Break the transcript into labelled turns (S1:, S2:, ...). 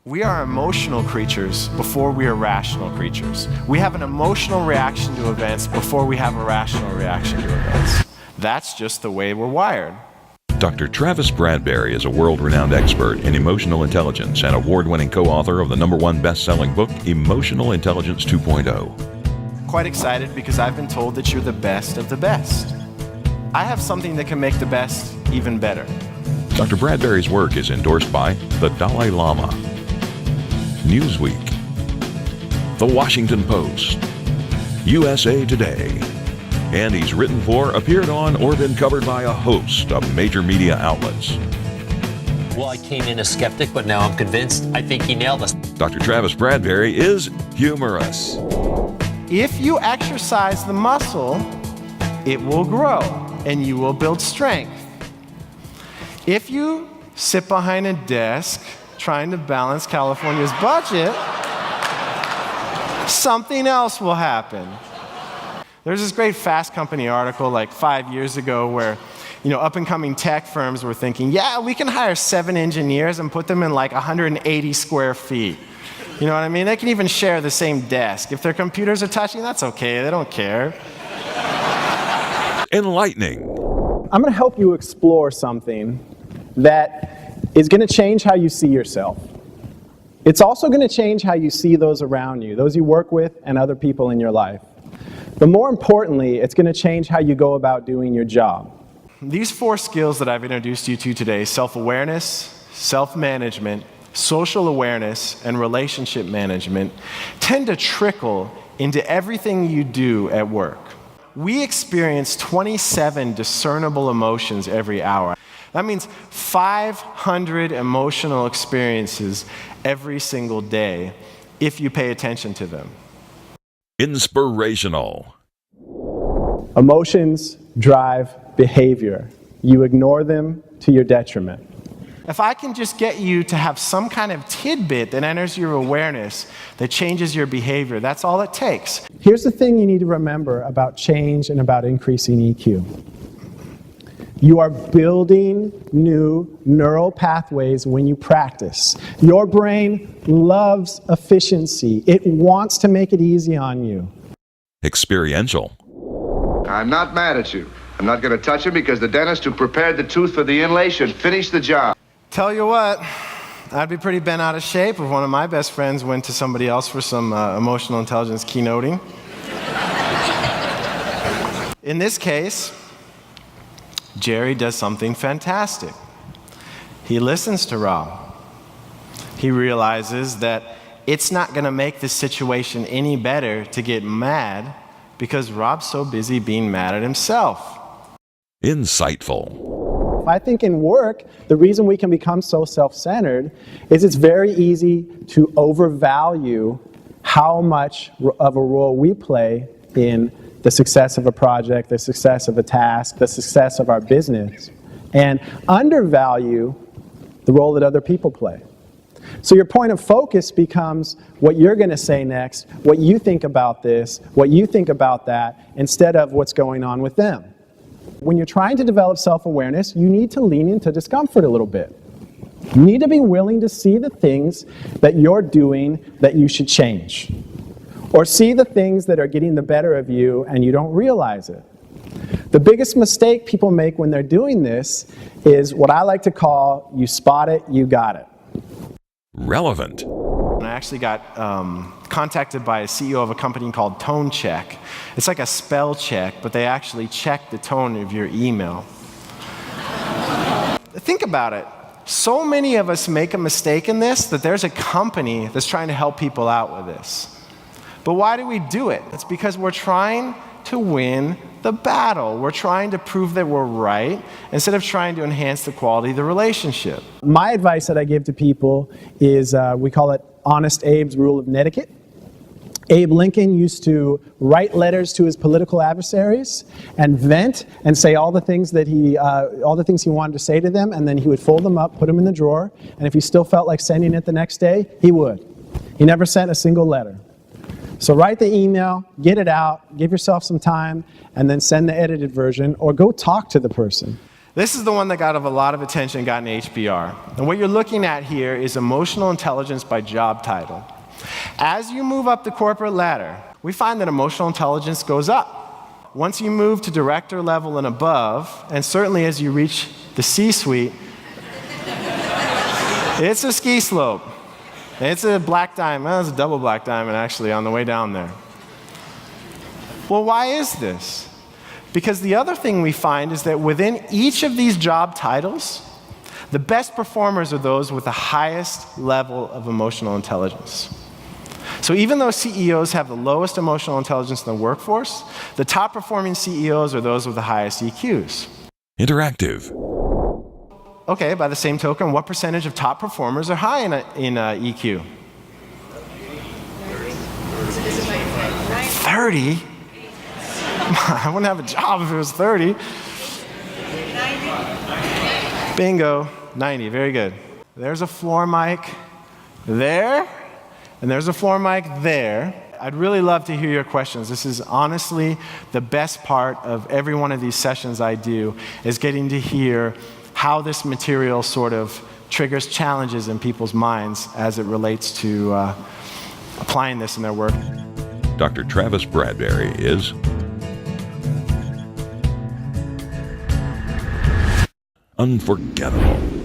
S1: We are emotional creatures before we are rational creatures. We have an emotional reaction to events before we have a rational reaction to events. That's just the way we're wired.
S2: Dr. Travis Bradberry is a world-renowned expert in emotional intelligence and award-winning co-author of the #1 best-selling book, Emotional Intelligence 2.0.
S1: Quite excited because I've been told that you're the best of the best. I have something that can make the best even better.
S2: Dr. Bradberry's work is endorsed by the Dalai Lama, Newsweek, The Washington Post, USA Today, and he's written for, appeared on, or been covered by a host of major media outlets.
S3: Well, I came in a skeptic, but now I'm convinced. I think he nailed us.
S2: Dr. Travis Bradberry is humorous.
S1: If you exercise the muscle, it will grow and you will build strength. If you sit behind a desk trying to balance California's budget, something else will happen. There's this great Fast Company article like 5 years ago where, up-and-coming tech firms were thinking, yeah, we can hire 7 engineers and put them in like 180 square feet. You know what I mean? They can even share the same desk. If their computers are touching, that's okay. They don't care.
S2: Enlightening.
S4: I'm going to help you explore something that is going to change how you see yourself. It's also going to change how you see those around you, those you work with and other people in your life. But more importantly, it's going to change how you go about doing your job.
S1: These 4 skills that I've introduced you to today, self-awareness, self-management, social awareness, and relationship management, tend to trickle into everything you do at work. We experience 27 discernible emotions every hour. That means 500 emotional experiences every single day if you pay attention to them.
S2: Inspirational.
S4: Emotions drive behavior. You ignore them to your detriment.
S1: If I can just get you to have some kind of tidbit that enters your awareness, that changes your behavior, that's all it takes.
S4: Here's the thing you need to remember about change and about increasing EQ. You are building new neural pathways when you practice. Your brain loves efficiency. It wants to make it easy on you.
S2: Experiential.
S5: I'm not mad at you. I'm not going to touch him because the dentist who prepared the tooth for the inlay should finish the job.
S1: Tell you what, I'd be pretty bent out of shape if one of my best friends went to somebody else for some emotional intelligence keynoting. In this case, Jerry does something fantastic. He listens to Rob. He realizes that it's not going to make the situation any better to get mad because Rob's so busy being mad at himself.
S2: Insightful.
S4: I think in work, the reason we can become so self-centered is it's very easy to overvalue how much of a role we play in the success of a project, the success of a task, the success of our business, and undervalue the role that other people play. So your point of focus becomes what you're going to say next, what you think about this, what you think about that, instead of what's going on with them. When you're trying to develop self-awareness, you need to lean into discomfort a little bit. You need to be willing to see the things that you're doing that you should change. Or see the things that are getting the better of you and you don't realize it. The biggest mistake people make when they're doing this is what I like to call, you spot it, you got it.
S2: Relevant.
S1: I actually got contacted by a CEO of a company called Tone Check. It's like a spell check, but they actually check the tone of your email. Think about it. So many of us make a mistake in this that there's a company that's trying to help people out with this. But why do we do it? It's because we're trying to win the battle. We're trying to prove that we're right instead of trying to enhance the quality of the relationship.
S4: My advice that I give to people is, we call it Honest Abe's Rule of Netiquette. Abe Lincoln used to write letters to his political adversaries and vent and say all the things that he wanted to say to them, and then he would fold them up, put them in the drawer, and if he still felt like sending it the next day, he would. He never sent a single letter. So write the email, get it out, give yourself some time, and then send the edited version, or go talk to the person.
S1: This is the one that got a lot of attention and got an HBR. And what you're looking at here is emotional intelligence by job title. As you move up the corporate ladder, we find that emotional intelligence goes up. Once you move to director level and above, and certainly as you reach the C-suite, it's a ski slope. It's a black diamond. Well, it's a double black diamond, actually, on the way down there. Well, why is this? Because the other thing we find is that within each of these job titles, the best performers are those with the highest level of emotional intelligence. So even though CEOs have the lowest emotional intelligence in the workforce, the top performing CEOs are those with the highest EQs.
S2: Interactive.
S1: Okay, by the same token, what percentage of top performers are high in EQ? 30? I wouldn't have a job if it was 30. 90. Bingo, 90, very good. There's a floor mic there, and there's a floor mic there. I'd really love to hear your questions. This is honestly the best part of every one of these sessions I do, is getting to hear how this material sort of triggers challenges in people's minds as it relates to applying this in their work.
S2: Dr. Travis Bradberry is unforgettable.